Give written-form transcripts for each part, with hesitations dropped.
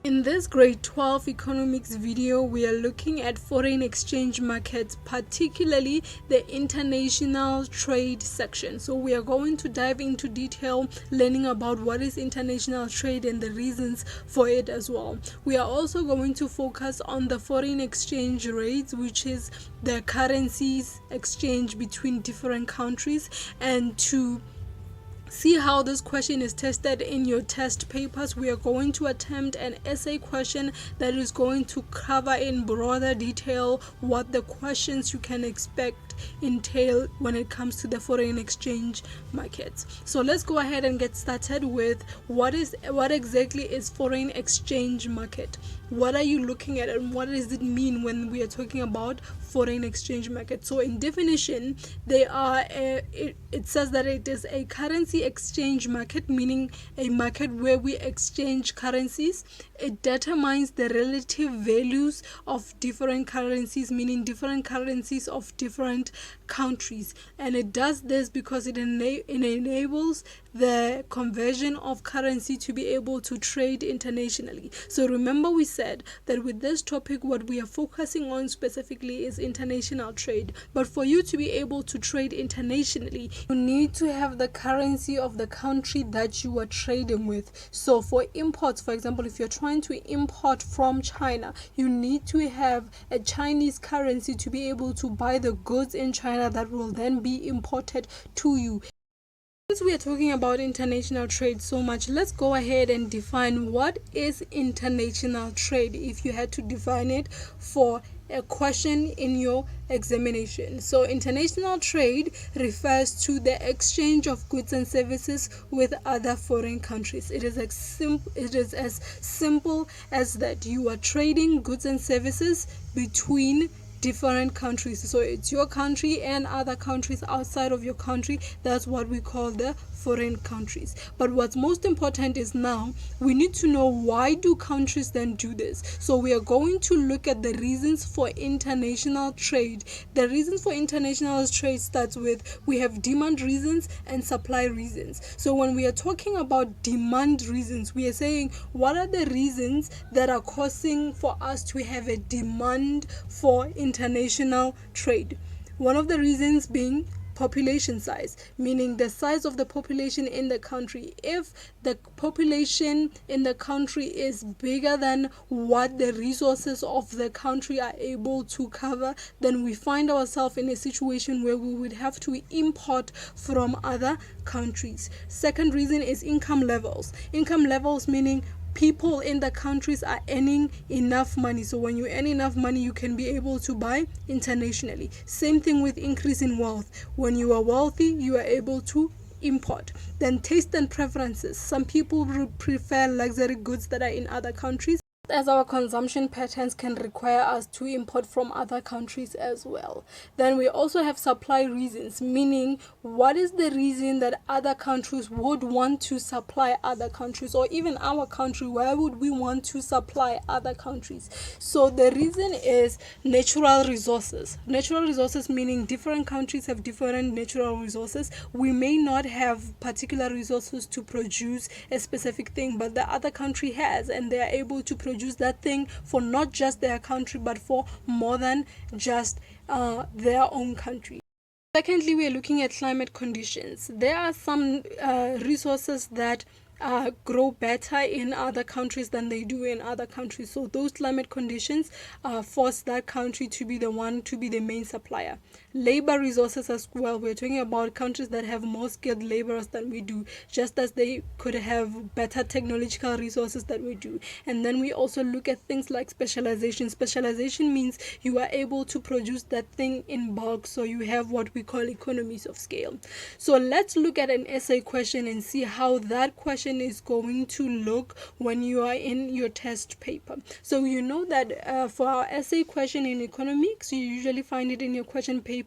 In this grade 12 economics video, we are looking at foreign exchange markets, particularly the international trade section. So we are going to dive into detail learning about what is international trade and the reasons for it as well. We are also going to focus on the foreign exchange rates, which is the currencies exchange between different countries, and to see how this question is tested in your test papers, we are going to attempt an essay question that is going to cover in broader detail what the questions you can expect entail when it comes to the foreign exchange markets. So let's go ahead and get started with what exactly is foreign exchange market. What are you looking at and what does it mean when we are talking about foreign exchange market? So in definition, it says that it is a currency exchange market, meaning a market where we exchange currencies. It determines the relative values of different currencies, meaning different currencies of different countries, and it does this because it enables the conversion of currency to be able to trade internationally. So remember, we said that with this topic what we are focusing on specifically is international trade, but for you to be able to trade internationally, you need to have the currency of the country that you are trading with. So for imports, for example, if you're trying to import from China, you need to have a Chinese currency to be able to buy the goods in China that will then be imported to you. Since we are talking about international trade so much, let's go ahead and define what is international trade if you had to define it for a question in your examination. So international trade refers to the exchange of goods and services with other foreign countries. It is as simple as that. You are trading goods and services between different countries. So it's your country and other countries outside of your country. That's what we call the foreign countries. But what's most important is now we need to know, why do countries then do this? So we are going to look at the reasons for international trade. The reasons for international trade starts with, we have demand reasons and supply reasons. So when we are talking about demand reasons, we are saying what are the reasons that are causing for us to have a demand for international trade. One of the reasons being population size, meaning the size of the population in the country. If the population in the country is bigger than what the resources of the country are able to cover, then we find ourselves in a situation where we would have to import from other countries. Second reason is income levels. Income levels meaning people in the countries are earning enough money. So when you earn enough money, you can be able to buy internationally. Same thing with increase in wealth. When you are wealthy, you are able to import. Then taste and preferences. Some people prefer luxury goods that are in other countries, as our consumption patterns can require us to import from other countries as well. Then we also have supply reasons, meaning what is the reason that other countries would want to supply other countries, or even our country, why would we want to supply other countries? So the reason is natural resources. Natural resources meaning different countries have different natural resources. We may not have particular resources to produce a specific thing, but the other country has, and they are able to produce that thing for not just their country but for more than just their own country. Secondly, we are looking at climate conditions. There are some resources that grow better in other countries than they do in other countries. So those climate conditions force that country to be the one to be the main supplier. Labor resources as well. We're talking about countries that have more skilled laborers than we do, just as they could have better technological resources than we do. And then we also look at things like specialization. Specialization means you are able to produce that thing in bulk, so you have what we call economies of scale. So let's look at an essay question and see how that question is going to look when you are in your test paper. So you know that for our essay question in economics, you usually find it in your question paper,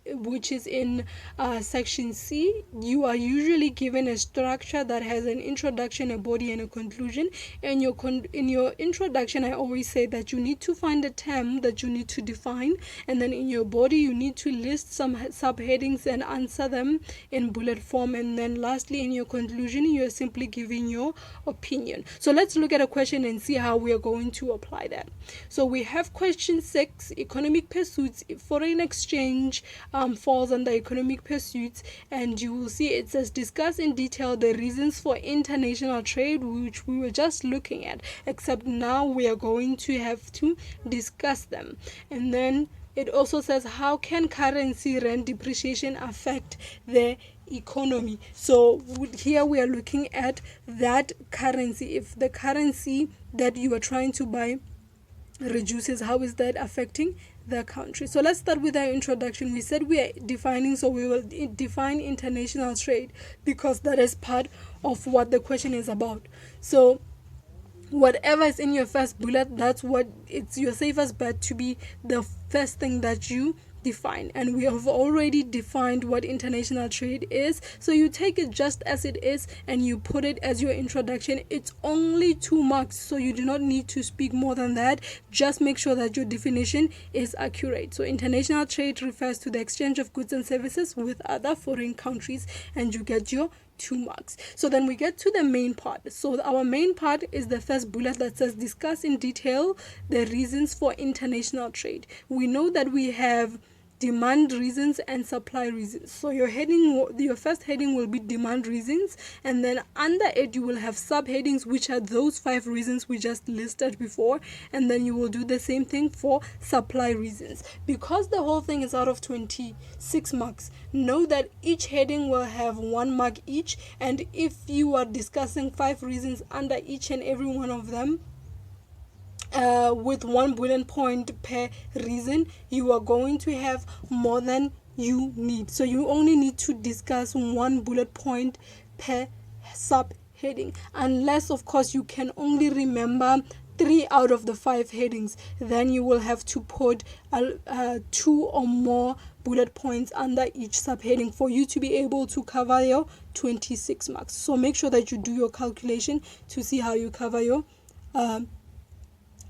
which is in section C. You are usually given a structure that has an introduction, a body, and a conclusion. In your introduction, I always say that you need to find a term that you need to define, and then in your body you need to list some subheadings and answer them in bullet form, and then lastly in your conclusion you are simply giving your opinion. So let's look at a question and see how we are going to apply that. So we have question 6, economic pursuits. If foreign exchange falls under economic pursuits, and you will see it says discuss in detail the reasons for international trade, which we were just looking at, except now we are going to have to discuss them. And then it also says how can currency rand depreciation affect the economy. So here we are looking at that currency. If the currency that you are trying to buy reduces, how is that affecting the country? So let's start with our introduction. We said we are defining, so we will define international trade because that is part of what the question is about. So whatever is in your first bullet, that's what it's your safest bet to be the first thing that you define. And we have already defined what international trade is, so you take it just as it is and you put it as your introduction. It's only 2 marks, so you do not need to speak more than that. Just make sure that your definition is accurate. So international trade refers to the exchange of goods and services with other foreign countries, and you get your 2 marks. So then we get to the main part. So our main part is the first bullet that says discuss in detail the reasons for international trade. We know that we have demand reasons and supply reasons. So your first heading will be demand reasons, and then under it you will have subheadings, which are those 5 reasons we just listed before, and then you will do the same thing for supply reasons. Because the whole thing is out of 26 marks, know that each heading will have 1 mark each, and if you are discussing 5 reasons under each and every one of them, with 1 bullet point per reason, you are going to have more than you need. So you only need to discuss 1 bullet point per subheading, unless of course you can only remember 3 out of the 5 headings. Then you will have to put 2 or more bullet points under each subheading for you to be able to cover your 26 marks. So make sure that you do your calculation to see how you cover your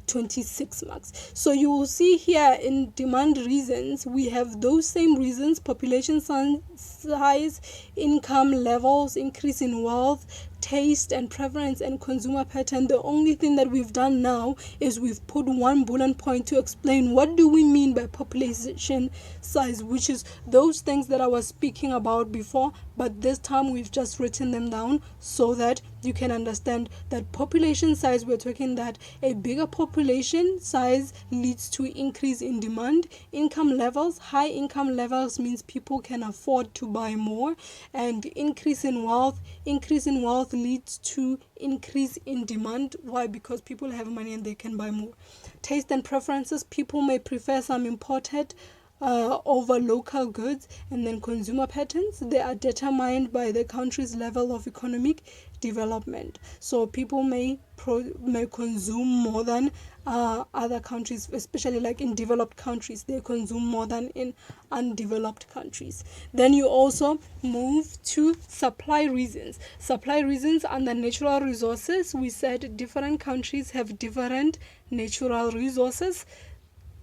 26 marks. So you will see here in demand reasons, we have those same reasons: population size, income levels, increase in wealth, taste and preference, and consumer pattern. The only thing that we've done now is we've put 1 bullet point to explain what do we mean by population size, which is those things that I was speaking about before, but this time we've just written them down so that you can understand that population size, we're talking that a bigger population size leads to increase in demand. Income levels, high income levels means people can afford to buy more, and increase in wealth leads to increase in demand. Why? Because people have money and they can buy more. Taste and preferences, people may prefer some imported over local goods. And then consumer patterns, they are determined by the country's level of economic development. So people may consume more than other countries, especially like in developed countries, they consume more than in undeveloped countries. Then you also move to supply reasons. Supply reasons under natural resources, we said different countries have different natural resources.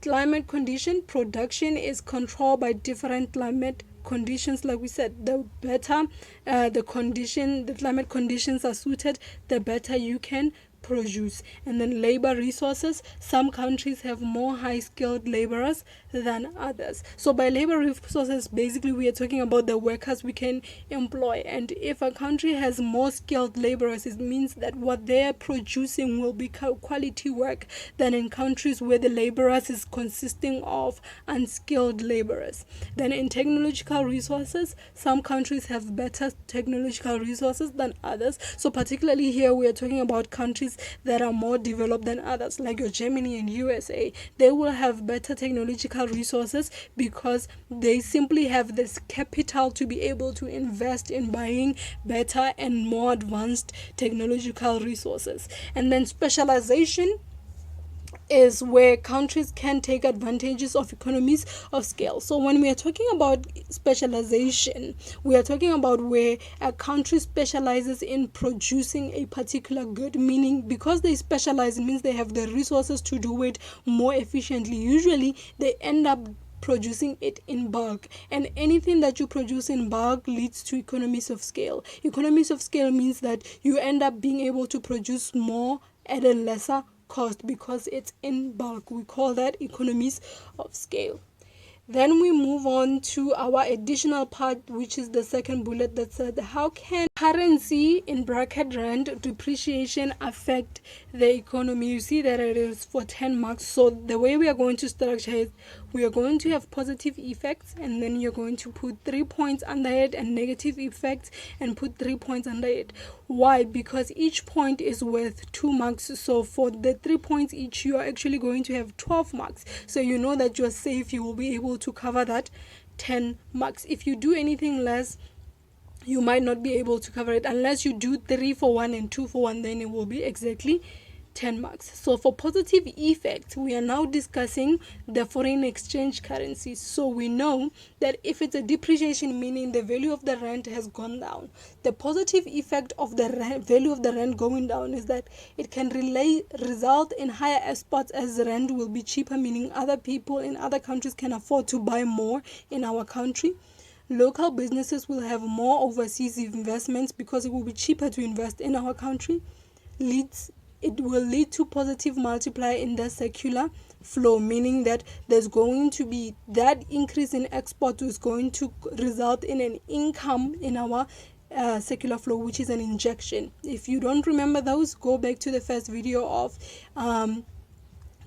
Climate condition, production is controlled by different climate conditions. Like we said, the better the climate conditions are suited, the better you can produce. And then labor resources, some countries have more high skilled laborers than others. So by labor resources, basically we are talking about the workers we can employ. And if a country has more skilled laborers, it means that what they are producing will be quality work than in countries where the laborers is consisting of unskilled laborers. Then in technological resources, some countries have better technological resources than others. So particularly here we are talking about countries that are more developed than others, like your Germany and USA. They will have better technological resources because they simply have this capital to be able to invest in buying better and more advanced technological resources. And then specialization is where countries can take advantages of economies of scale. So when we are talking about specialization, we are talking about where a country specializes in producing a particular good, meaning because they specialize, it means they have the resources to do it more efficiently. Usually they end up producing it in bulk, and anything that you produce in bulk leads to economies of scale. Economies of scale means that you end up being able to produce more at a lesser cost because it's in bulk. We call that economies of scale. Then we move on to our additional part, which is the second bullet that said, how can currency in bracket rand depreciation affect the economy? You see that it is for 10 marks. So the way we are going to structure it, we are going to have positive effects, and then you're going to put 3 points under it, and negative effects and put 3 points under it. Why? Because each point is worth 2 marks. So for the 3 points each, you are actually going to have 12 marks. So you know that you're safe. You will be able to cover that 10 marks. If you do anything less, you might not be able to cover it. Unless you do 3 for 1 and 2 for 1, then it will be exactly 10 marks. So for positive effect, we are now discussing the foreign exchange currencies. So we know that if it's a depreciation, meaning the value of the rand has gone down, the positive effect of the value of the rand going down is that it can result in higher exports, as the rand will be cheaper, meaning other people in other countries can afford to buy more in our country. Local businesses will have more overseas investments because it will be cheaper to invest in our country. It will lead to positive multiplier in the circular flow, meaning that there's going to be that increase in export is going to result in an income in our circular flow, which is an injection. If you don't remember those, go back to the first video of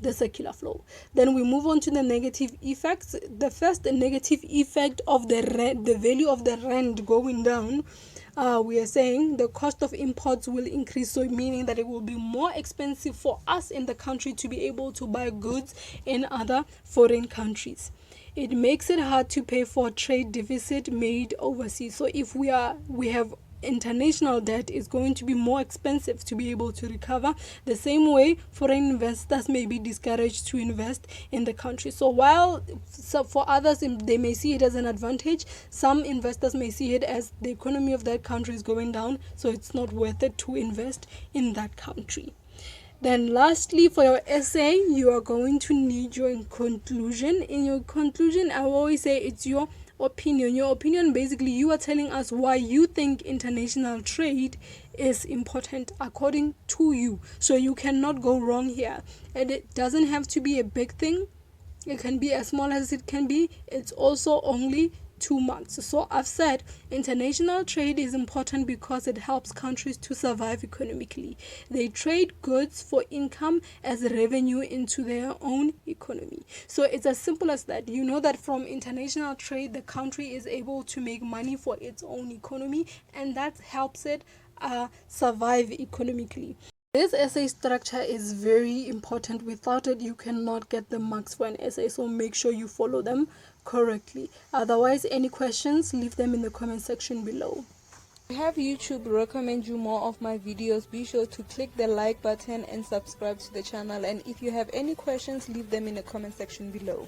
the circular flow. Then we move on to the negative effects. The first negative effect of the value of the rand going down, we are saying the cost of imports will increase, so meaning that it will be more expensive for us in the country to be able to buy goods in other foreign countries. It makes it hard to pay for trade deficit made overseas. So if we have international debt, is going to be more expensive to be able to recover. The same way foreign investors may be discouraged to invest in the country. So while for others they may see it as an advantage, some investors may see it as the economy of that country is going down, so it's not worth it to invest in that country. Then lastly, for your essay, you are going to need your conclusion. In your conclusion, I will always say it's your opinion. Your opinion, basically, you are telling us why you think international trade is important according to you. So you cannot go wrong here. And it doesn't have to be a big thing. It can be as small as it can be. It's also only 2 marks. So I've said international trade is important because it helps countries to survive economically. They trade goods for income as revenue into their own economy. So it's as simple as that. You know that from international trade, the country is able to make money for its own economy, and that helps it survive economically. This essay structure is very important. Without it, you cannot get the marks for an essay, so make sure you follow them correctly. Otherwise, any questions, leave them in the comment section below. To have YouTube recommend you more of my videos, be sure to click the like button and subscribe to the channel. And if you have any questions, leave them in the comment section below.